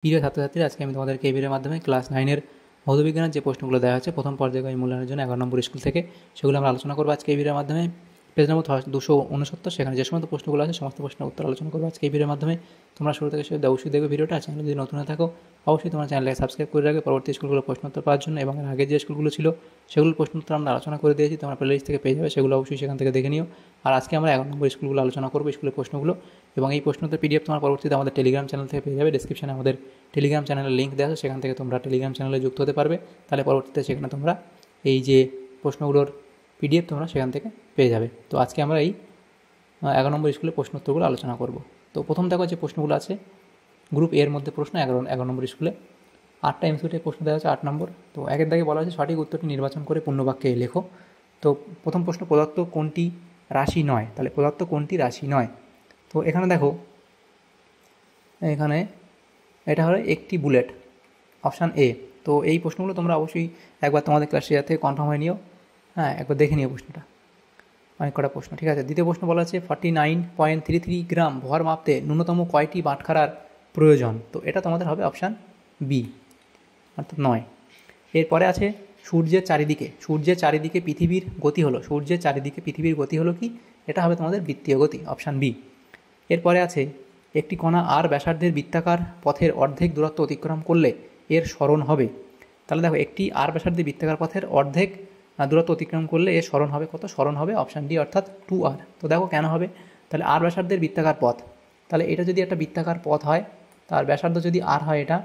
প্রিয় ছাত্রছাত্রীরা, আজকে আমি তোমাদেরকে এই ভিডিওর মাধ্যমে ক্লাস 9-এর ভৌতবিজ্ঞানের যে প্রশ্নগুলো দেওয়া হচ্ছে প্রথম পর্যায়ে মূল্যায়নের জন্য 11 নম্বর স্কুল থেকে, সেগুলো আমরা আলোচনা করবো আজকে এই ভিডিওর মাধ্যমে। পেজ নম্বর 269, সেখানে যে সমস্ত প্রশ্নগুলো আছে সমস্ত প্রশ্নের উত্তর আলোচনা করবো আজকে এই ভিডিওর মাধ্যমে। তোমরা শুরু থেকে অবশ্যই দেখবে ভিডিওটা। চ্যানেলে যদি নতুন থাকো অবশ্যই তোমার চ্যানেলকে সাবস্ক্রাইব করে রাখবে পরবর্তী স্কুলগুলো প্রশ্নোত্তর পাওয়ার জন্য, এবং আগে যে স্কুলগুলো ছিল সেগুলোর প্রশ্নোত্তর আমরা আলোচনা করে দিয়েছি, তোমরা প্লেলিস্ট থেকে পেয়ে যাবে, সেগুলো অবশ্যই সেখান থেকে দেখে নিও। আর আজকে আমরা 11 নম্বর স্কুলগুলো আলোচনা করবো, স্কুলের প্রশ্নগুলো, এবং এই প্রশ্নোত্তর পিডিএফ তোমার পরবর্তীতে আমাদের টেলিগ্রাম চ্যানেল থেকে পেয়ে যাবে। ডিসক্রিপশনে আমাদের টেলিগ্রাম চ্যানেলের লিঙ্ক দেওয়া আছে, সেখান থেকে তোমরা টেলিগ্রাম চ্যানেলে যুক্ত হতে পারবে। তাহলে পরবর্তীতে সেখানে তোমরা এই যে প্রশ্নগুলোর পিডিএফ তোমরা সেখান থেকে পেয়ে যাবে। তো আজকে আমরা এই 11 নম্বর স্কুলের প্রশ্নোত্তরগুলো আলোচনা করব। তো প্রথম দেখো যে প্রশ্নগুলো আছে গ্রুপ এর মধ্যে প্রশ্ন 11 নম্বর স্কুলে 8টা এমসিকিউ প্রশ্ন দেওয়া আছে 8 নম্বর। তো একের দাগে বলা হয়েছে সঠিক উত্তরটি নির্বাচন করে পূর্ণবাক্যে লেখো। তো প্রথম প্রশ্ন, প্রদত্ত কোনটি রাশি নয়? তাহলে প্রদত্ত কোনটি রাশি নয়? তো এখানে দেখো, এখানে এটা হলো একটি বুলেট, অপশান এ। তো এই প্রশ্নগুলো তোমরা অবশ্যই একবার তোমাদের ক্লাসে থেকে কনফার্ম হয়ে নিও, হ্যাঁ একবার দেখে নিও প্রশ্নটা, অনেক কটা প্রশ্ন, ঠিক আছে। দ্বিতীয় প্রশ্ন বলা আছে 49.33 গ্রাম ভর মাপতে ন্যূনতম কয়টি বাটখারার প্রয়োজন? তো এটা তোমাদের হবে অপশান বি, অর্থাৎ 9। এরপরে আছে সূর্যের চারিদিকে পৃথিবীর গতি হলো, সূর্যের চারিদিকে পৃথিবীর গতি হলো কি? এটা হবে তোমাদের বৃত্তীয় গতি, অপশান বি। এরপরে আছে একটি কণা আর ব্যাসার্ধের বৃত্তাকার পথের অর্ধেক দূরত্ব অতিক্রম করলে এর সরণ হবে। তাহলে দেখো, একটি আর ব্যাসার্ধের বৃত্তাকার পথের অর্ধেক দূরত্ব অতিক্রম করলে এর সরণ হবে কত? সরণ হবে অপশান ডি, অর্থাৎ 2r। তো দেখো কেন হবে, তাহলে আর ব্যাসার্ধের বৃত্তাকার পথ, তাহলে এটা যদি একটা বৃত্তাকার পথ হয়, তার ব্যাসার্ধ যদি আর হয় এটা,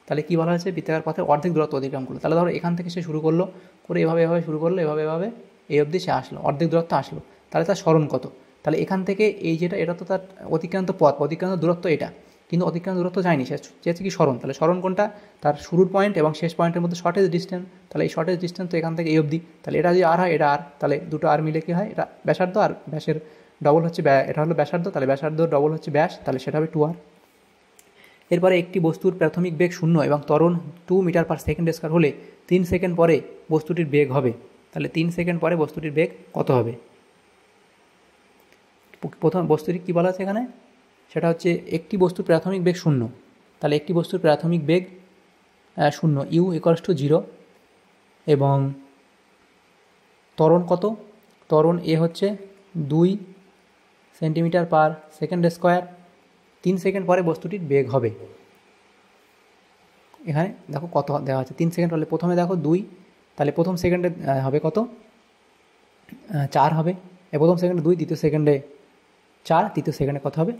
তাহলে কী বলা হয়েছে? বৃত্তাকার পথের অর্ধেক দূরত্ব অতিক্রম করলো। তাহলে ধরো এখান থেকে সে শুরু করলো, করে এভাবে শুরু করলো, এভাবে এই অবধি সে আসলো, অর্ধেক দূরত্ব আসলো, তাহলে তার সরণ কত? তাহলে এখান থেকে এই যেটা, এটা তো তার অতিক্রান্ত পথ, অতিক্রান্ত দূরত্ব এটা, কিন্তু অতিক্রান্ত দূরত্ব যায়নি, সে চেয়েছে কি? সরণ। তাহলে সরণ কোনটা? তার শুরুর পয়েন্ট এবং শেষ পয়েন্টের মধ্যে শর্টেজ ডিস্টেন্স। তাহলে এই শর্টেজ ডিস্টেন্স তো এখান থেকে এই অবধি, তাহলে এটা যদি আর হয়, এটা আর, তাহলে দুটো আর মিলে কী হয়? এটা ব্যাসার্ধ, আর ব্যাসের ডবল হচ্ছে এটা হলো ব্যাসার্ধ, তাহলে ব্যাসার্ধ ডবল হচ্ছে ব্যাস, তাহলে সেটা হবে 2r। এরপরে একটি বস্তুর প্রাথমিক বেগ 0 এবং ত্বরণ 2 মিটার পার সেকেন্ড স্কয়ার হলে 3 সেকেন্ড পরে বস্তুটির বেগ হবে। তাহলে 3 সেকেন্ড পরে বস্তুটির বেগ কত হবে? প্রথম বস্তুটি কী বলা আছে এখানে? সেটা হচ্ছে একটি বস্তুর প্রাথমিক বেগ 0, তাহলে একটি বস্তুর প্রাথমিক বেগ 0, ইউ ইকুয়ালস টু 0, এবং ত্বরণ কত? ত্বরণ এ হচ্ছে 2 সেন্টিমিটার পার সেকেন্ড স্কোয়ার, 3 সেকেন্ড পরে বস্তুটির বেগ হবে। এখানে দেখো কত দেওয়া আছে, 3 সেকেন্ড হলে প্রথমে দেখো 2, তাহলে প্রথম সেকেন্ডে হবে কত? 4 হবে, প্রথম সেকেন্ডে 2, দ্বিতীয় সেকেন্ডে 4, তৃতীয় সেকেন্ডে কত হবে?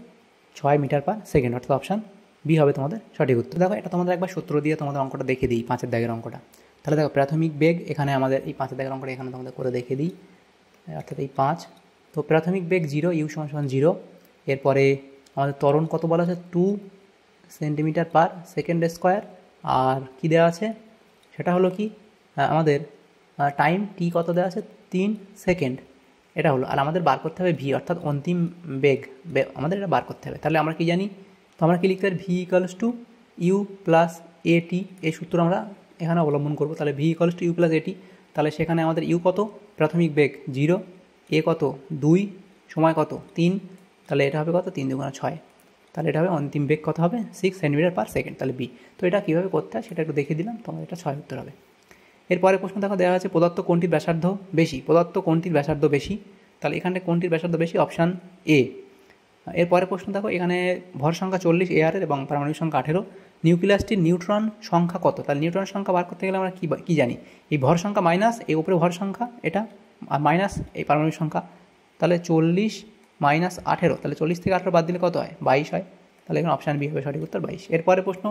6 মিটার পার সেকেন্ড, অর্থাৎ অপশান বি হবে তোমাদের সঠিক উত্তর। দেখো এটা তোমাদের একবার সূত্র দিয়ে তোমাদের অঙ্কটা দেখে দিই, 5-এর দাগের অঙ্কটা। তাহলে দেখো প্রাথমিক বেগ এখানে আমাদের এই 5-এর দাগের অঙ্কটা এখানে তোমাদের করে দেখে দিই, অর্থাৎ এই 5। তো প্রাথমিক বেগ 0, ইউ সমান 0। এরপরে আমাদের ত্বরণ কত বলা আছে? 2 সেন্টিমিটার পার সেকেন্ড স্কোয়ার, আর কি দেওয়া আছে? সেটা হলো কি আমাদের টাইম টি কত দেওয়া আছে? 3 সেকেন্ড, এটা হলো। আর আমাদের বার করতে হবে ভি, অর্থাৎ অন্তিম বেগ আমাদের এটা বার করতে হবে। তাহলে আমরা কি জানি? তো আমরা কি লিখতে পারি? V equals to U plus at, এই সূত্র আমরা এখানে অবলম্বন করব। তাহলে V equals to U plus at, তাহলে সেখানে আমাদের ইউ কত? প্রাথমিক বেগ 0, এ কত? 2, সময় কত? 3, তাহলে এটা হবে কত? 3 দুগুণা 6, তাহলে এটা হবে অন্তিম বেগ কত হবে? 6 সেন্টিমিটার পার সেকেন্ড, তাহলে বি। তো এটা কীভাবে করতে হয় সেটা একটু দেখিয়ে দিলাম, তোমাদের এটা 6 উত্তর হবে। এরপরে প্রশ্ন দেখো দেওয়া আছে পদার্থ কোনটির ব্যাসার্ধ বেশি? পদার্থ কোনটির ব্যাসার্ধ বেশি? তাহলে এখানে কোনটির ব্যাসার্ধ বেশি? Option A. এরপরে প্রশ্ন দেখো, এখানে ভর সংখ্যা 40 এআরের এবং পারমাণবিক সংখ্যা 18, নিউক্লিয়াসটির নিউট্রন সংখ্যা কত? তাহলে নিউট্রন সংখ্যা বার করতে গেলে আমরা কী জানি? এই ভর সংখ্যা মাইনাস এই উপরে ভর সংখ্যা এটা, আর মাইনাস এই পারমাণবিক সংখ্যা, তাহলে 40 মাইনাস 18, তাহলে 40 থেকে 18 বাদ দিলে কত হয়? 22 হয়। তাহলে এখানে অপশান বি হবে সঠিক উত্তর, 22। এরপরে প্রশ্ন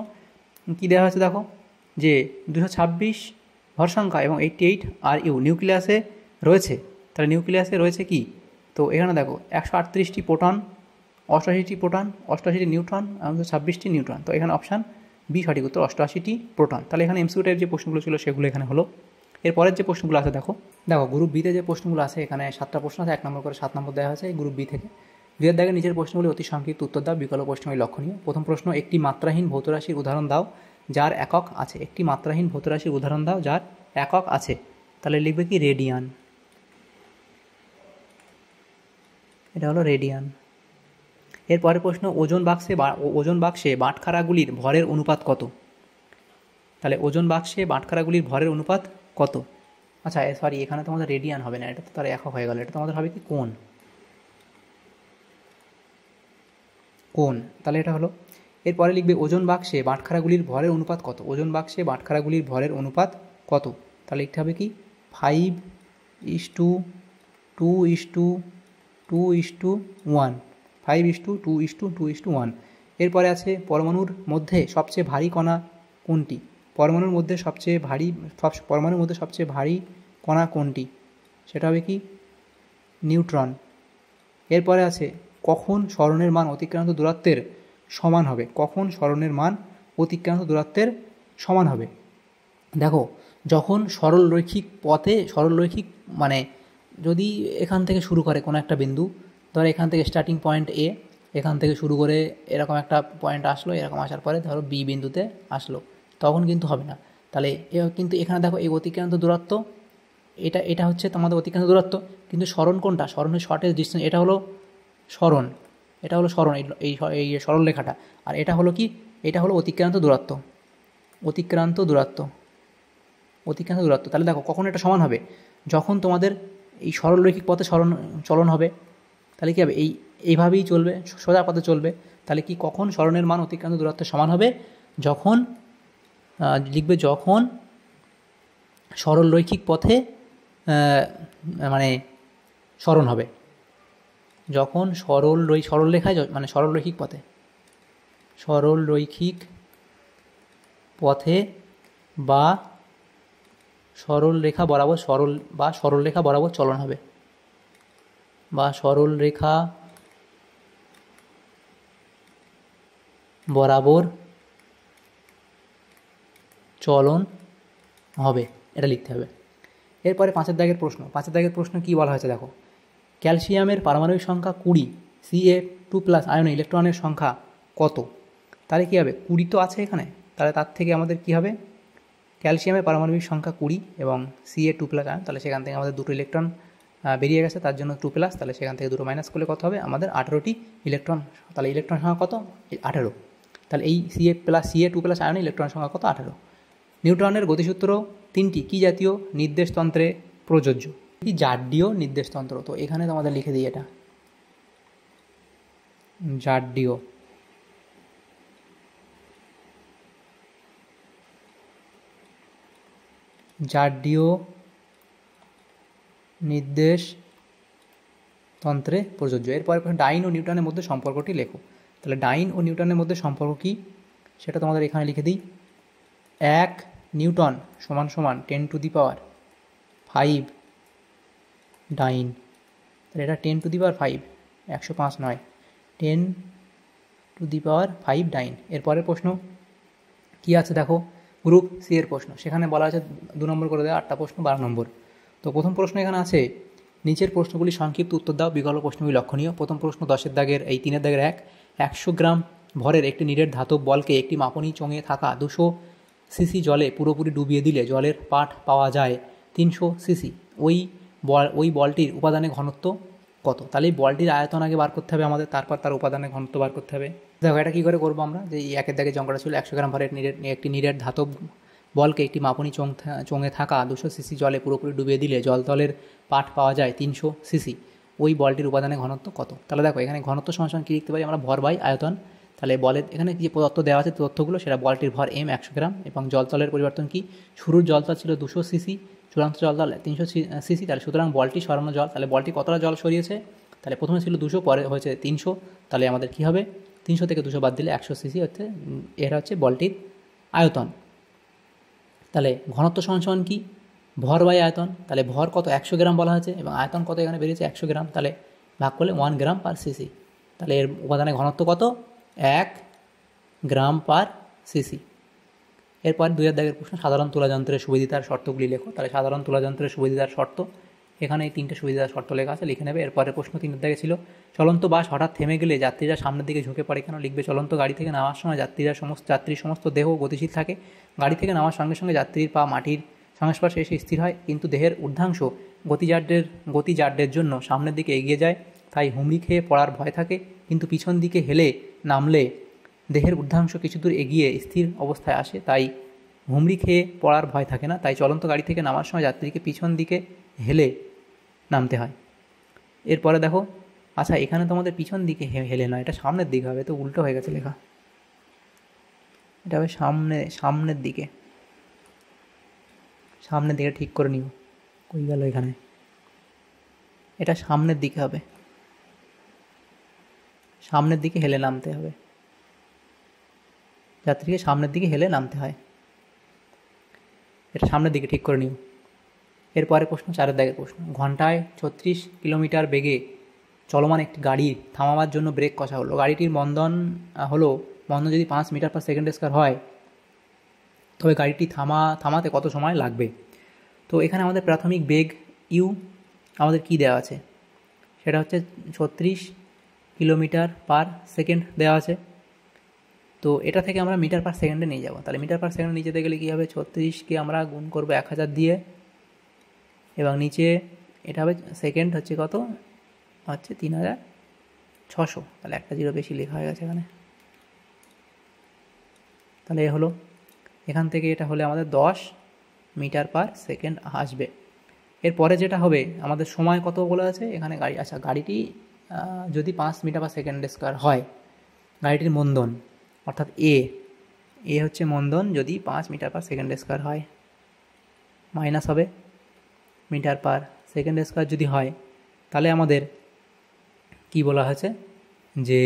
কী দেওয়া হয়েছে দেখো, যে 226 ভর সংখ্যা এবং 88 আর ইউ নিউক্লিয়াসে রয়েছে। তাহলে নিউক্লিয়াসে রয়েছে কি? তো এখানে দেখো 138টি প্রোটন, 88টি প্রোটন, 88টি নিউট্রন এবং 26টি নিউট্রন। তো এখানে অপশান বি সঠিক উত্তর, 88টি প্রোটন। তাহলে এখানে এমসিকিউ টাইপ যে প্রশ্নগুলো ছিল সেগুলো এখানে হলো। এরপরের যে প্রশ্নগুলো আছে দেখো গ্রুপ বিতে যে প্রশ্নগুলো আছে, এখানে 7টা প্রশ্ন আছে, 1 নম্বর করে 7 নম্বর দেওয়া হয়েছে এই গ্রুপ বি থেকে। দুয়ের দাগে নিচের প্রশ্নগুলি অতি সংক্ষিপ্ত উত্তর দাও, বিকল্প প্রশ্নগুলি লক্ষণীয়। প্রথম প্রশ্ন, একটি মাত্রাহীন ভৌতরাশির উদাহরণ দাও যার একক আছে। একটি মাত্রাহীন ভৌতরাশির উদাহরণ দাও যার একক আছে। তাহলে লিখবে কি? রেডিয়ান, এটা হলো রেডিয়ান। এরপরের প্রশ্ন, ওজন বাক্সে বাটখারাগুলির ভরের অনুপাত কত? তাহলে ওজন বাক্সে বাটখারাগুলির ভরের অনুপাত কত? আচ্ছা সরি, এখানে তোমাদের রেডিয়ান হবে না, এটা তো তার একক হয়ে গেল, এটা তোমাদের হবে কি কোণ। তাহলে এটা হলো। এরপরে লিখবে ওজন বাক্সে বাটখারাগুলির ভরের অনুপাত কত? ওজন বাক্সে বাটখারাগুলির ভরের অনুপাত কত? তাহলে লিখতে হবে কি 5:2:2:1, 5:2:2:1। এরপরে আছে পরমাণুর মধ্যে সবচেয়ে ভারী কণা কোনটি? পরমাণুর মধ্যে সবচেয়ে ভারী কণা কোনটি? সেটা হবে কি নিউট্রন। এরপরে আছে কখন সরণের মান অতিক্রান্ত দূরত্বের সমান হবে? কখন সরণের মান অতিক্রান্ত দূরত্বের সমান হবে? দেখো, যখন সরলরৈখিক মানে যদি এখান থেকে শুরু করে কোনো একটা বিন্দু, ধরো এখান থেকে স্টার্টিং পয়েন্ট এ, এখান থেকে শুরু করে এরকম একটা পয়েন্ট আসলো, এরকম আসার পরে ধরো বি বিন্দুতে আসলো, তখন কিন্তু হবে না। তাহলে কিন্তু এখানে দেখো এই অতিক্রান্ত দূরত্ব, এটা হচ্ছে তোমাদের অতিক্রান্ত দূরত্ব, কিন্তু সরণ কোনটা? সরণের শর্টেজ ডিস্টেন্স, এটা হলো সরণ, এই সরল রেখাটা। আর এটা হলো কি? এটা হলো অতিক্রান্ত দূরত্ব। তাহলে দেখো কখন এটা সমান হবে? যখন তোমাদের এই সরলরৈখিক পথে চলন হবে, তাহলে কী হবে? এইভাবেই চলবে, সোজা পথে চলবে। তাহলে কি কখন সরণের মান অতিক্রান্ত দূরত্বের সমান হবে? যখন লিখবে যখন সরলরৈখিক পথে মানে সরণ হবে, যখন সরলরৈখিক পথে বা সরলরেখা বরাবর চলন হবে, বা সরলরেখা বরাবর চলন হবে, এটা লিখতে হবে। এরপরে 5 দাগের প্রশ্ন কী বলা হয়েছে দেখো, ক্যালসিয়ামের পারমাণবিক সংখ্যা 20, Ca2+ আয়নে ইলেকট্রনের সংখ্যা কত? তাহলে কী হবে? 20 তো আছে এখানে, তাহলে তার থেকে আমাদের কী হবে? ক্যালসিয়ামের পারমাণবিক সংখ্যা 20 এবং Ca2+ আয়ন, তাহলে সেখান থেকে আমাদের 2 ইলেকট্রন বেরিয়ে গেছে, তার জন্য 2+, তাহলে সেখান থেকে 2 মাইনাস করলে কত হবে? আমাদের 18টি ইলেকট্রন। তাহলে ইলেকট্রন সংখ্যা কত? 18। তাহলে এই Ca2+ আয়নে ইলেকট্রন সংখ্যা কত? 18। নিউটনের গতিসূত্র 3টি কী জাতীয় নির্দেশতন্ত্রে প্রযোজ্য? কি জাড্ডীয় নির্দেশতন্ত্র। তো এখানে তোমাদের লিখে দিই, এটা জাড্ডীয় নির্দেশতন্ত্রে প্রযোজ্য। এরপরে ডাইন ও নিউটনের মধ্যে সম্পর্কটি লেখো। তাহলে ডাইন ও নিউটনের মধ্যে সম্পর্ক কী সেটা তোমাদের এখানে লিখে দিই। 1 নিউটন সমান 10⁵ ডাইন। তাহলে এটা 10⁵, 105 নয়, 10⁵ ডাইন। এরপরের প্রশ্ন কি আছে দেখো, গ্রুপ সি এর প্রশ্ন। সেখানে বলা আছে 2 নম্বর করে দেওয়া, 8টা প্রশ্ন 12 নম্বর। তো প্রথম প্রশ্ন এখানে আছে, নিচের প্রশ্নগুলি সংক্ষিপ্ত উত্তর দাও, বিকল্প প্রশ্নগুলি লক্ষণীয়। প্রথম প্রশ্ন 10 দাগের 3 দাগের 100 গ্রাম ভরের একটি নিরেট ধাতব বলকে একটি মাপনী চোঙে থাকা 200 সিসি জলে পুরোপুরি ডুবিয়ে দিলে জলের পাঠ পাওয়া যায় 300 সিসি। ওই বলটির উপাদানের ঘনত্ব কত? তাহলে এই বলটির আয়তন আগে বার করতে হবে আমাদের, তারপর তার উপাদানের ঘনত্ব বার করতে হবে। দেখো এটা কী করে করবো আমরা, যে এই 1 দাগে অঙ্কটা ছিল 100 গ্রাম ভরের একটি নিরেট ধাতব বলকে একটি মাপনী চোঙে থাকা 200 সিসি জলে পুরোপুরি ডুবিয়ে দিলে জলতলের পাঠ পাওয়া যায় 300 সিসি। ওই বলটির উপাদানের ঘনত্ব কত? তাহলে দেখো এখানে ঘনত্ব সমান কী লিখতে পারি আমরা? ভর বাই আয়তন। তাহলে বলের এখানে যে তথ্য দেওয়া আছে তথ্যগুলো, সেটা বলটির ভর m 100 গ্রাম এবং জলতলের পরিবর্তন কি? শুরুর জলতল ছিল 200 সিসি, চূড়ান্ত জলতল 300 সিসি। তাহলে সুতরাং বলটি সরানো জল, তাহলে বলটি কতটা জল সরিয়েছে? তাহলে প্রথমে ছিল 200, পরে হয়েছে 300, তাহলে আমাদের কী হবে? 300 থেকে 200 বাদ দিলে 100 সিসি হচ্ছে, এরা হচ্ছে বলটির আয়তন। তাহলে ঘনত্ব সমান কি? ভর বাই আয়তন। তাহলে ভর কত? 100 গ্রাম বলা হয়েছে এবং আয়তন কত এখানে বেরিয়েছে? 100 গ্রাম। তাহলে ভাগ করলে 1 গ্রাম পার সিসি। তাহলে এর উপাদানের ঘনত্ব কত? 1 গ্রাম পার সিসি। এরপর 2 দাগের প্রশ্ন, সাধারণ তুলাযন্ত্রের সুবিধার শর্তগুলি লেখো। তাহলে সাধারণ তুলাযন্ত্রের সুবিধার শর্ত, এখানে এই 3টে সুবিধার শর্ত লেখা আছে, লিখে নেবে। এরপরে প্রশ্ন 3 দাগে ছিল, চলন্ত বাস হঠাৎ থেমে গেলে যাত্রীরা সামনের দিকে ঝুঁকে পড়ে কেন? লিখবে চলন্ত গাড়ি থেকে নামার সময় যাত্রীর সমস্ত দেহ গতিশীল থাকে। গাড়ি থেকে নামার সঙ্গে সঙ্গে যাত্রীর পা মাটির সংস্পর্শে এসে স্থির হয়, কিন্তু দেহের ঊর্ধ্বাংশ গতিজাড্যের জন্য সামনের দিকে এগিয়ে যায়। তাই হুমড়ি খেয়ে পড়ার ভয় থাকে, কিন্তু পিছন দিকে হেলে নামলে দেহের ঊর্ধ্বাংশ কিছু দূর এগিয়ে স্থির অবস্থায় আসে, তাই হুমড়ি খেয়ে পড়ার ভয় থাকে না। তাই চলন্ত গাড়ি থেকে নামার সময় যাত্রীকে পিছন দিকে হেলে নামতে হয়। এরপরে দেখো, আচ্ছা এখানে তো আমাদের পিছন দিকে হেলে নয়, এটা সামনের দিকে হবে, তো উল্টো হয়ে গেছে লেখা, এটা হবে সামনের দিকে, সামনের দিকে ঠিক করে নিও। কই গেল এখানে, এটা সামনের দিকে হবে, সামনের দিকে হেলে নামতে হবে, যাত্রীকে সামনের দিকে হেলে নামতে হয়, এটা সামনের দিকে ঠিক করে নিও। এরপরে প্রশ্ন 4 দাগের প্রশ্ন, ঘন্টায় 36 কিলোমিটার বেগে চলমান একটি গাড়ি থামাবার জন্য ব্রেক কষা হলো। গাড়িটির মন্দন যদি 5 মিটার পার সেকেন্ড স্কয়ার হয়, তবে গাড়িটি থামাতে কত সময় লাগবে? তো এখানে আমাদের প্রাথমিক বেগ ইউ আমাদের কি দেওয়া আছে, সেটা হচ্ছে 36 কিলোমিটার পার সেকেন্ড দেওয়া আছে। তো এটা থেকে আমরা মিটার পার সেকেন্ডে নিয়ে যাব। তাহলে মিটার পার সেকেন্ডে নিয়ে যেতে গেলে কী হবে, 36কে আমরা গুণ করবো 1000 দিয়ে, এবং নিচে এটা হবে সেকেন্ড হচ্ছে কত, হচ্ছে 3600। তাহলে একটা জিরো বেশি লেখা হয়ে গেছে এখানে। তাহলে এ হলো, এখান থেকে এটা হলে আমাদের 10 মিটার পার সেকেন্ড আসবে। এরপরে যেটা হবে, আমাদের সময় কত বলে আছে এখানে গাড়িটি যদি 5 মিটার পার সেকেন্ড স্কয়ার হয়, গাড়িটির মন্দন অর্থাৎ এ হচ্ছে মন্দন যদি 5 মিটার পার সেকেন্ড স্কয়ার হয়, মাইনাস হবে মিটার পার সেকেন্ড স্কয়ার যদি হয়, তাহলে আমাদের কি বলা হয়েছে যে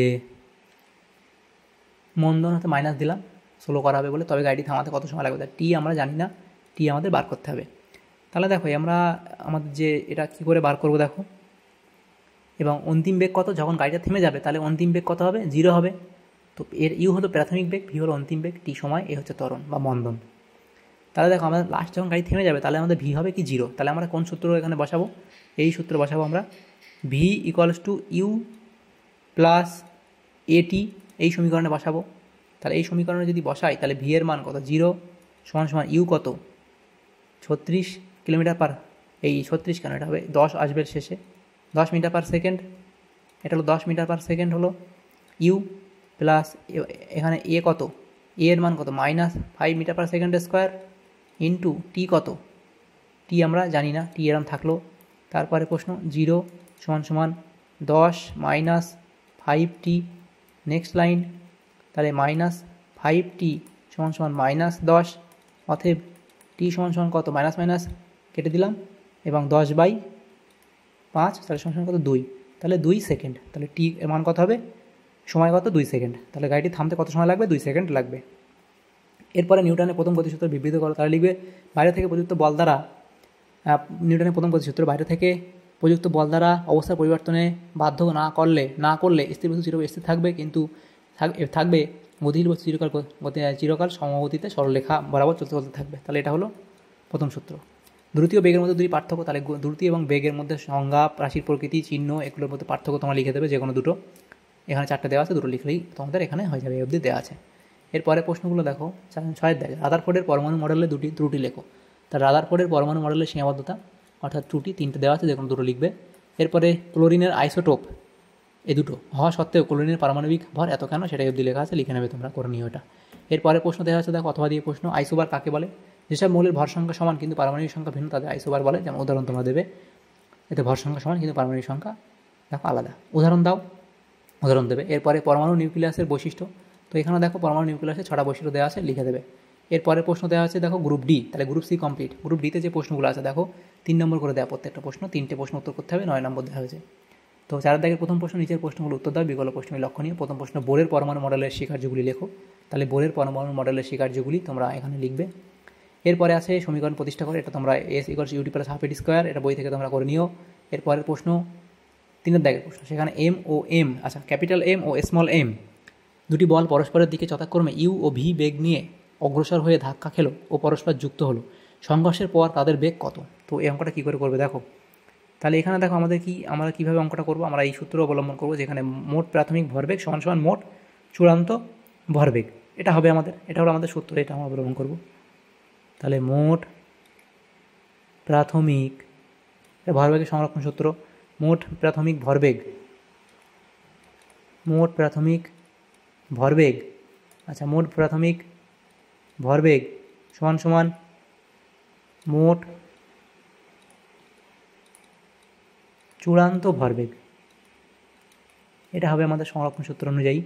মন্দন হতে মাইনাস দিলাম, স্লো করা হবে বলে, তবে গাড়িটি থামাতে কত সময় লাগবে, টি আমরা জানি না, টি আমাদের বার করতে হবে। তাহলে দেখো আমরা আমাদের যে এটা কি করে বার করব দেখো, এবং অন্তিম বেগ কত, যখন গাড়িটা থেমে যাবে তাহলে অন্তিম বেগ কত হবে, 0 হবে। তো এর ইউ হলো প্রাথমিক বেগ, ভি হলো অন্তিম বেগ, টি সময়, এ হচ্ছে ত্বরণ বা মন্দন। তাহলে দেখো আমাদের লাস্ট যখন গাড়ি থেমে যাবে তাহলে আমাদের ভি হবে কি 0। তাহলে আমরা কোন সূত্র এখানে বসাবো, এই সূত্র বসাবো আমরা, V equals to U plus at, এই সমীকরণে বসাবো। তাহলে এই সমীকরণে যদি বসাই তাহলে ভি এর মান কত, 0 সমান সমান ইউ কত 36 কিলোমিটার পার, এই 36 কেন, এটা হবে 10 আসবে শেষে, 10 মিটার পার সেকেন্ড, এটা হলো 10 মিটার পার সেকেন্ড হলো ইউ, প্লাস এখানে এ কত, এ এর মান কত -5 metre per second square, into t কত, টি আমরা জানি না, টি এরম থাকলো। তারপরে প্রশ্ন 0 সমান সমান 10 মাইনাস 5t, নেক্সট লাইন, তাহলে -5t সমান সমান -10, অতএব টি সমান সমান কত, মাইনাস মাইনাস কেটে দিলাম, এবং 10/5, তাহলে সমান সমান কত 2, তাহলে 2 সেকেন্ড। তাহলে টি এর মান কত হবে, সময় কত 2 সেকেন্ড। তাহলে গাড়িটি থামতে কত সময় লাগবে, 2 সেকেন্ড লাগবে। এরপরে নিউটনের প্রথম গতিসূত্র বিবৃত করো। তাহলে লিখবে, বাইরে থেকে প্রযুক্ত বল দ্বারা, নিউটনের প্রথম গতিসূত্র, বাইরে থেকে প্রযুক্ত বল দ্বারা অবস্থার পরিবর্তনে বাধ্য না করলে স্থির বস্তু স্থির থাকবে, কিন্তু থাকবে গতিশীল বস্তু চিরকাল সমগতিতে সরলরেখা বরাবর চলতে থাকবে। তাহলে এটা হলো প্রথম সূত্র। দ্রুতি ও বেগের মধ্যে দুটি পার্থক্য, তাহলে দ্রুতি এবং বেগের মধ্যে সংজ্ঞা, রাশির প্রকৃতি, চিহ্ন, এগুলোর মধ্যে পার্থক্য তোমরা লিখে দেবে যে কোনো দুটো, এখানে 4টে দেওয়া আছে, দুটো লিখলেই তোমাদের এখানে হয়ে যাবে, এই অবধি দেওয়া আছে। এরপরে প্রশ্নগুলো দেখো, 6 দেখো, রাদারফোর্ডের পরমাণু মডেলে দুটি ত্রুটি লেখো। তার রাদারফোর্ডের পরমাণু মডেলের সীমাবদ্ধতা অর্থাৎ ত্রুটি 3টে দেওয়া আছে, যে কোনো দুটো লিখবে। এরপরে ক্লোরিনের আইসোটোপ, এই দুটো হওয়া সত্ত্বেও ক্লোরিনের পারমাণবিক ভর এত কেন, সেটাই অবধি লেখা আছে, লিখে নেবে তোমরা, করে নিও এটা। এরপরে প্রশ্ন দেওয়া আছে দেখো, অথবা দিয়ে প্রশ্ন, আইসোবার কাকে বলে? যেসব মৌলের ভর সংখ্যা সমান কিন্তু পারমাণবিক সংখ্যা ভিন্ন তাদের আইসোবার বলে। যেমন উদাহরণ তোমরা দেবে, এতে ভর সংখ্যা সমান কিন্তু পারমাণবিক সংখ্যা দেখো আলাদা, উদাহরণ দাও, উদাহরণ দেবে। এরপরে পরমাণু নিউক্লিয়াসের বৈশিষ্ট্য, তো এখানে দেখো পরমাণু নিউক্লিয়াসের 6টা বৈশিষ্ট্য দেওয়া আছে, লিখে দেবে। এরপরে প্রশ্ন দেওয়া আছে দেখো গ্রুপ ডি, তাহলে গ্রুপ সি কমপ্লিট। গ্রুপ ডিতে যে প্রশ্নগুলো আছে দেখো 3 নম্বর করে দেওয়া, প্রত্যেকটা প্রশ্ন 3টে প্রশ্ন উত্তর করতে হবে, 9 নম্বর দেওয়া হয়েছে। তো 4 দাগের প্রথম প্রশ্ন, নিচের প্রশ্নগুলো উত্তর দাও, বিকল্প প্রশ্নগুলি লক্ষণীয়। প্রথম প্রশ্ন, বোরের পরমাণু মডেলের স্বীকার্যগুলি লেখো। তাহলে বোরের পরমাণু মডেলের স্বীকার্যগুলি তোমরা এখানে লিখবে। এরপরে আছে সমীকরণ প্রতিষ্ঠা করে, এটা তোমরা S equals ut plus half at square, এটা বই থেকে তোমরা করে নিও। এরপরের প্রশ্ন 3 দাগের প্রশ্ন, সেখানে এম ও এম, আচ্ছা ক্যাপিটাল এম ও স্মল এম দুটি বল পরস্পরের দিকে যথাক্রমে ইউ ও ভি বেগ নিয়ে অগ্রসর হয়ে ধাক্কা খেলো ও পরস্পর যুক্ত হলো, সংঘর্ষের পর তাদের বেগ কত? তো এই অঙ্কটা কী করে করবে দেখো, তাহলে এখানে দেখো আমরা কীভাবে অঙ্কটা করবো, আমরা এই সূত্র অবলম্বন করবো, যেখানে মোট প্রাথমিক ভরবেগ সমান সমান মোট চূড়ান্ত ভরবেগ, এটা হবে আমাদের, এটা হলো আমাদের সূত্র, এটা আমরা অবলম্বন করবো। তাহলে মোট প্রাথমিক ভরবেগের সংরক্ষণ সূত্র, মোট প্রাথমিক ভরবেগ মোট প্রাথমিক ভরবেগ, আচ্ছা মোট প্রাথমিক ভরবেগ সমান সমান মোট চূড়ান্ত ভরবেগ, এটা হবে আমাদের সংরক্ষণ সূত্র অনুযায়ী।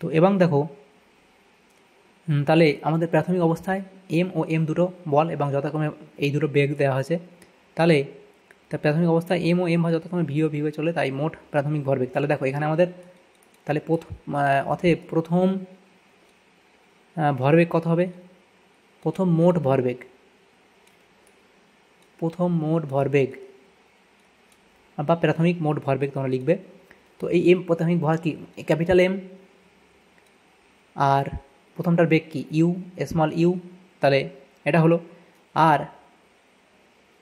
তো এবং দেখো তাহলে আমাদের প্রাথমিক অবস্থায় এম ও এম দুটো বল এবং যথাক্রমে এই দুটো বেগ দেওয়া হয়েছে, তাহলে প্রাথমিক অবস্থায় এম ও এম হয় যথাক্রমে ভি ও ভি হয়ে চলে, তাই মোট প্রাথমিক ভরবেগ। তাহলে দেখো এখানে আমাদের তাহলে অতএব প্রথম ভরবেগ কত হবে, প্রথম মোট ভরবেগ, প্রথম মোট ভরবেগ বা প্রাথমিক মোট ভরবেগ তোমরা লিখবে। তো এই এম প্রাথমিক ভর কি, ক্যাপিটাল এম, আর প্রথমটার বেগ কি ইউ, স্মল ইউ, তাহলে এটা হলো। আর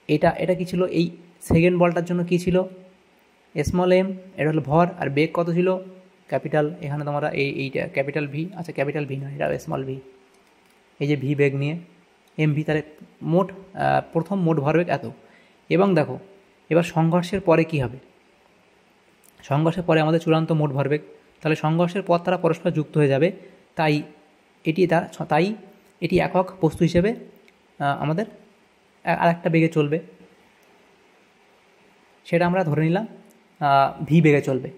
এটা কি ছিল, এই সেকেন্ড বলটার জন্য কি ছিল স্মল এম, এটা হলো ভর, আর বেগ কত ছিল ক্যাপিটাল, এখানে তোমরা এইটা ক্যাপিটাল ভি, আচ্ছা ক্যাপিটাল ভি নয় এটা স্মল ভি, এই যে ভি বেগ নিয়ে এম ভি, তাহলে মোট প্রথম মোট ভরবেগ এত। এবং দেখো এবার সংঘর্ষের পরে কি হবে, সংঘর্ষের পরে আমাদের চূড়ান্ত মোট ভরবেগ, তাহলে সংঘর্ষের পর তারা পরস্পর যুক্ত হয়ে যাবে, তাই এটি একক বস্তু হিসেবে আমাদের আর একটা বেগে চলবে, সেটা আমরা ধরে নিলাম ভি বেগে চলবে।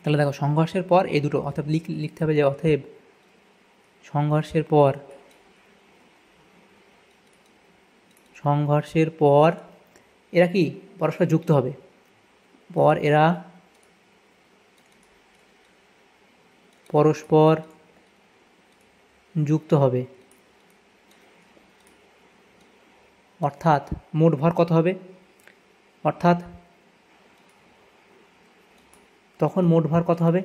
তাহলে দেখো সংঘর্ষের পর এই দুটো, অর্থাৎ লিখতে হবে যে অতএব সংঘর্ষের পর এরা কি পরস্পর যুক্ত হবে, এরা পরস্পর যুক্ত হবে, অর্থাৎ মোট ভর কত হবে, অর্থাৎ তখন মোট ভর কত হবে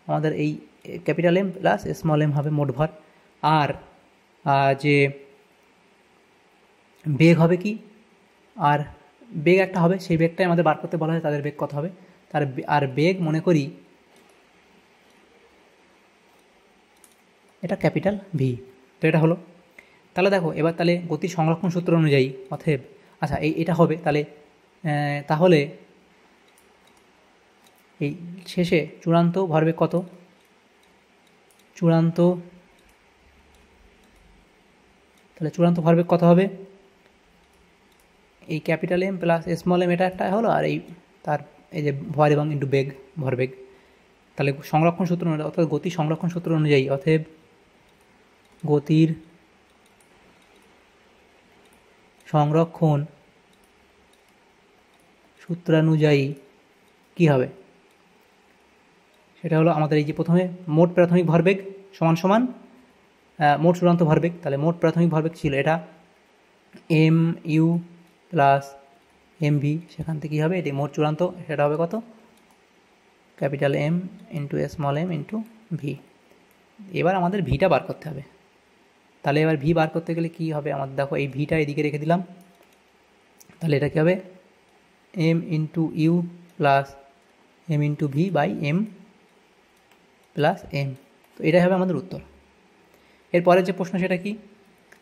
আমাদের এই capital M plus small M হবে মোট ভর। আর যে বেগ হবে কি, আর বেগ একটা হবে, সেই বেগটাই আমাদের বার করতে বলা হয়, তাদের বেগ কত হবে, আর বেগ মনে করি এটা ক্যাপিটাল ভি। তো এটা হলো। তাহলে দেখো এবার তাহলে গতির সংরক্ষণ সূত্র অনুযায়ী অতএব, আচ্ছা এটা হবে তাহলে এই শেষে চূড়ান্ত ভরবেগ কত, তাহলে চূড়ান্ত ভরবেগ কত হবে, এই capital M plus small M এটা একটা হলো, আর এই তার এই যে ভর এবং ইন্টু বেগ ভরবেগ। তাহলে সংরক্ষণ সূত্র অনুযায়ী, অর্থাৎ গতি সংরক্ষণ সূত্র অনুযায়ী অতএব গতির সংরক্ষণ সূত্রানুযায়ী কী হবে, সেটা হলো আমাদের এই যে প্রথমে মোট প্রাথমিক ভরবেগ সমান সমান মোট চূড়ান্ত ভরবেগ। তাহলে মোট প্রাথমিক ভরবেগ ছিল এটা M U plus M V, সেখান থেকে কী হবে এটি মোট চূড়ান্ত, সেটা হবে কত capital M into small M into V. এবার আমাদের ভিটা বার করতে হবে। তাহলে এবার ভি বার করতে গেলে কী হবে আমাদের, দেখো এই ভিটা এদিকে রেখে দিলাম, তাহলে এটা কী হবে M into U plus M into V by M plus M. তো এটাই হবে আমাদের উত্তর। এরপরের যে প্রশ্ন সেটা কি,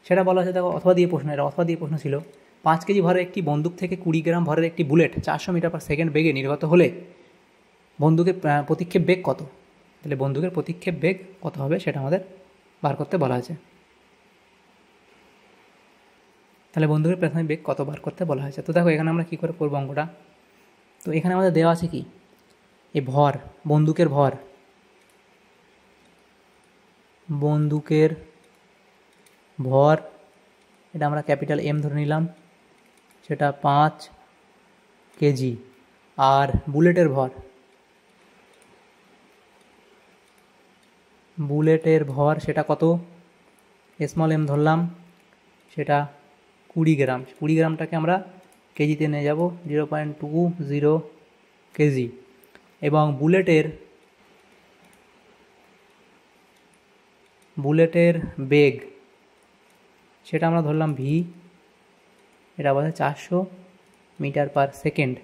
সেটা বলা হচ্ছে দেখো অথবা দিয়ে প্রশ্ন, এটা অথবা দিয়ে প্রশ্ন ছিল 5 কেজি ভরের একটি বন্দুক থেকে 20 গ্রাম ভরের একটি বুলেট 400 মিটার পার সেকেন্ড বেগে নির্গত হলে বন্দুকের প্রতিক্ষেপ বেগ কত। তাহলে বন্দুকের প্রতিক্ষেপ বেগ কত হবে সেটা আমাদের বার করতে বলা হয়েছে। তাহলে বন্দুকের প্রাথমিক বেগ কত বার করতে বলা হয়েছে। তো দেখো এখানে আমরা কী করে করবো অঙ্কটা, তো এখানে আমাদের দেওয়া আছে কি এই ভর, বন্দুকের ভর, এটা আমরা ক্যাপিটাল এম ধরে নিলাম, সেটা 5 কেজি। আর বুলেটের ভর সেটা কত, স্মল এম ধরলাম, সেটা 20 গ্রাম। 20 গ্রামটাকে আমরা কেজিতে নিয়ে যাব 0.20 কেজি। এবং বুলেটের বেগ সেটা আমরা ধরলাম ভি, এটা বলে 400 মিটার পার সেকেন্ড।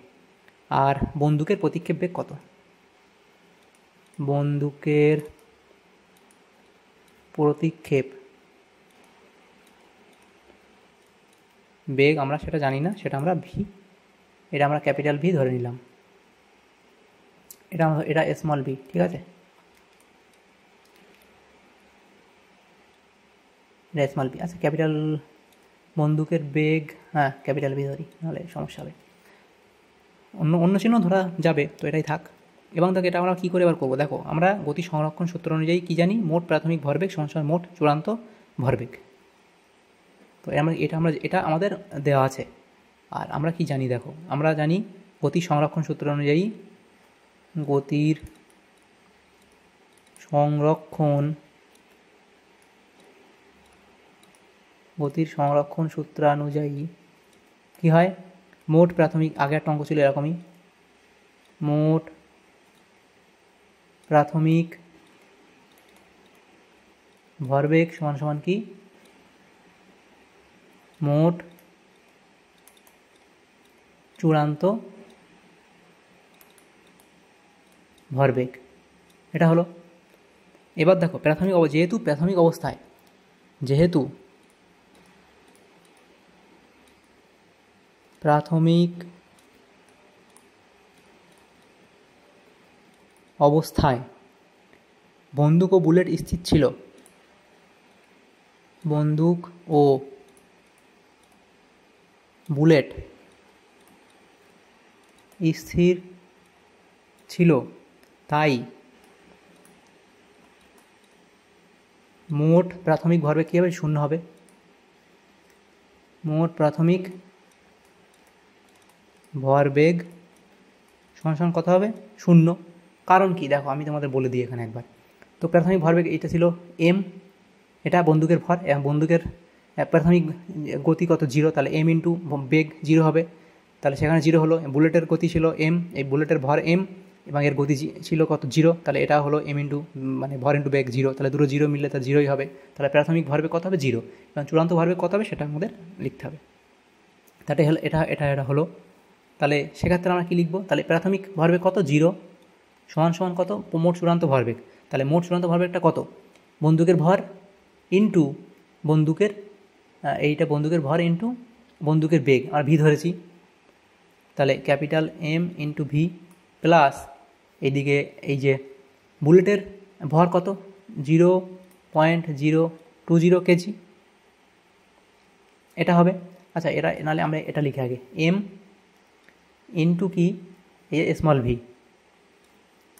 আর বন্দুকের প্রতিক্ষেপ বেগ কত, বন্দুকের প্রতিক্ষেপ বেগ আমরা সেটা জানি না, সেটা আমরা ভি এটা আমরা ক্যাপিটাল ভি ধরে নিলাম, এটা স্মল ভি, ঠিক আছে, এটা স্মল ভি। আচ্ছা ক্যাপিটাল বন্দুকের বেগ, হ্যাঁ ক্যাপিটাল ভি ধরি, নাহলে সমস্যা হবে, অন্য চিহ্ন ধরা যাবে, তো এটাই থাক। এবং দেখো এটা আমরা কী করে এবার করবো, দেখো আমরা গতি সংরক্ষণ সূত্র অনুযায়ী কী জানি, মোট প্রাথমিক ভরবেগ সমান মোট চূড়ান্ত ভরবেগ। তো এটা আমাদের দেওয়া আছে। আর আমরা কি জানি, দেখো আমরা জানি গতি সংরক্ষণ সূত্র অনুযায়ী গতির সংরক্ষণ সূত্রানুযায়ী কী হয়, মোট প্রাথমিক, আগে একটা অঙ্ক ছিল এরকমই, মোট প্রাথমিক ভরবেগ সমান কি, মোট চূড়ান্ত ভরবেগ, এটা হলো। এবার দেখো যেহেতু প্রাথমিক অবস্থায় বন্দুক ও বুলেট স্থির ছিল, বন্দুক ও বুলেট স্থির ছিল, তাই মোট প্রাথমিক ভরবেগ কী হবে, শূন্য হবে। মোট প্রাথমিক ভরবেগ সমান কত হবে, শূন্য। কারণ কি, দেখো আমি তোমাদের বলে দিই এখানে একবার। তো প্রাথমিক ভরবেগ এটা ছিল এম, এটা বন্দুকের ভর, বন্দুকের প্রাথমিক গতি কত, জিরো, তাহলে এম ইন্টু বেগ জিরো হবে, তাহলে সেখানে জিরো হলো। বুলেটের গতি ছিল এম, এই বুলেটের ভর এম এবং এর গতি ছিল কত, জিরো, তাহলে এটা হলো এম ইন্টু মানে ভর ইন্টু বেগ জিরো, তাহলে দুটো জিরো মিললে তার জিরোই হবে, তাহলে প্রাথমিক ভরবেগ কত হবে, জিরো, এবং চূড়ান্ত ভরবেগ কত হবে সেটা আমাদের লিখতে হবে। তাহলে হলো এটা হলো। তাহলে সেক্ষেত্রে আমরা কী লিখবো, তাহলে প্রাথমিক ভরবেগ কত, জিরো, সমান কত, মোট চূড়ান্ত ভরবেগ। তাহলে মোট চূড়ান্ত ভরবেগটা কত, বন্দুকের ভর ইন্টু বন্দুকের ভর ইন্টু বন্দুকের বেগ, আর ভি ধরেছি, তাহলে capital M into V plus এইদিকে এই যে বুলেটের ভর কত, 0.020 কেজি, এটা হবে। আচ্ছা নাহলে আমরা এটা লিখে আগে, এম ইন্টু কি, স্মল ভি,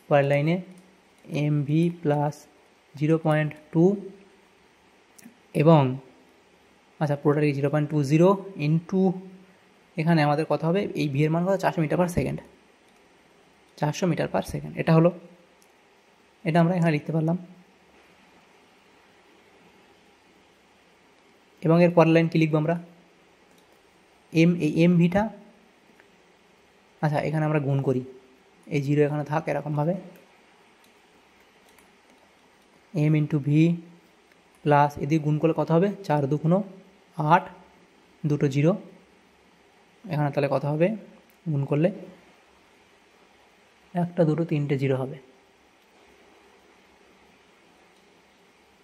পরের লাইনে এম ভি প্লাস 0.2 এবং আচ্ছা পুরোটাই 0.20 ইন্টু এখানে আমাদের কথা হবে, এই ভি এর মান কত, 400 metre per second, 400 metre per second, এটা হলো। এটা আমরা এখানে লিখতে পারলাম। এবং এর পরের লাইন কী লিখবো আমরা, এই এম ভিটা, আচ্ছা এখানে আমরা গুণ করি, এই জিরো এখানে থাক এরকমভাবে, এম ইন্টু ভি প্লাস এদিকে গুণ করলে কত হবে, 4 2 8, দুটো জিরো এখানে, তাহলে কত হবে গুণ করলে, 1 2 3 জিরো হবে,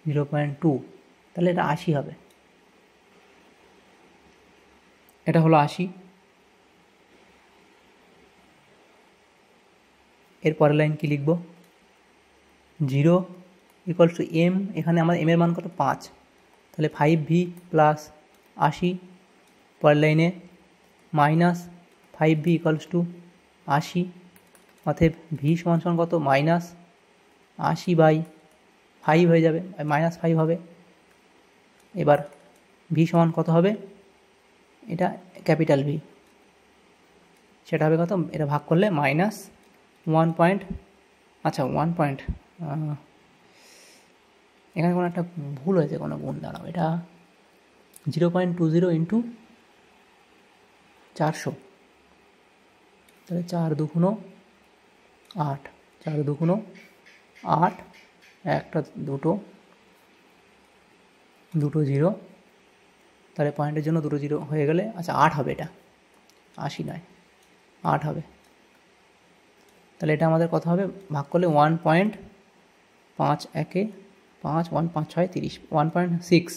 0.2, তাহলে এটা 80 হবে, এটা হলো 80। এর পরের লাইন কি লিখব, 0 = এম, এখানে আমার এম এর মান কত, 5, তাহলে 5v প্লাস 80, পরের লাইনে মাইনাস 5v = 80, অতএব ভি সমান কত, -80/5 হয়ে যাবে, -5 হবে। এবার ভি সমান কত হবে, এটা ক্যাপিটাল ভি, সেটা হবে কত, এটা ভাগ করলে -1 আচ্ছা 1 পয়েন্ট, এখানে কোনো একটা ভুল হয়েছে, কোনো গুণ দাঁড়াও, এটা 0.20 ইন্টু 400, তাহলে 4 2 8, 4 2 8, একটা দুটো জিরো, তাহলে পয়েন্টের জন্য দুটো জিরো হয়ে গেলে, আচ্ছা 8 হবে, এটা 80 নয়, 8 হবে। তাহলে এটা আমাদের কত হবে, ভাগ করলে 1.5 1 5 1 5 6 30, 1.6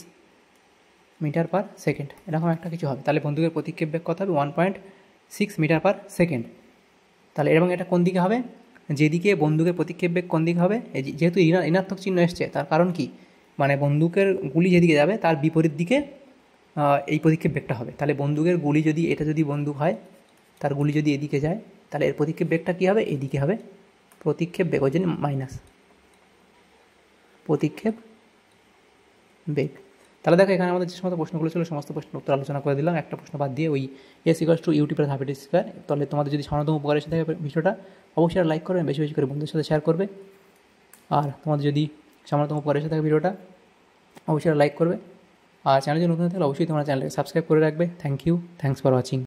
মিটার পার সেকেন্ড, এরকম একটা কিছু হবে। তাহলে বন্দুকের প্রতিক্ষেপ বেগ কত হবে, 1.6 6 মিটার/সেকেন্ড। তাহলে এবং এটা কোন দিকে হবে, যেদিকে বন্দুকের প্রতিক্ষেপ বেগ কোন দিকে হবে, যেহেতু ঋণাত্মক চিহ্ন এসছে তার কারণ কি, মানে বন্দুকের গুলি যেদিকে যাবে তার বিপরীত দিকে এই প্রতিক্ষেপ বেগটা হবে। তাহলে বন্দুকের গুলি যদি, এটা যদি বন্দুক হয়, তার গুলি যদি এদিকে যায়, তাহলে এর প্রতিক্ষেপ বেগটা কী হবে, এদিকে হবে প্রতিক্ষেপ বেগ, ওই জন্য মাইনাস প্রতিক্ষেপ বেগ। তাহলে দেখো এখানে আমাদের যে সমস্ত প্রশ্নগুলো ছিল সমস্ত প্রশ্ন উত্তর আলোচনা করে দিলাম, একটা প্রশ্ন বাদ দিয়ে, ওই s=ut+12t²। তাহলে তোমাদের যদি সামান্যতম উপকার এসে থাকে ভিডিওটা, অবশ্যই লাইক করবে, বেশি বেশি করে বন্ধুদের সাথে শেয়ার করবে। আর তোমাদের যদি সামান্যতম উপকার এসে থাকে ভিডিওটা, অবশ্যই লাইক করবে। আর চ্যানেল যদি নতুন থাকলে অবশ্যই তোমরা চ্যানেলকে সাবস্ক্রাইব করে রাখবে। Thank you, thanks for watching.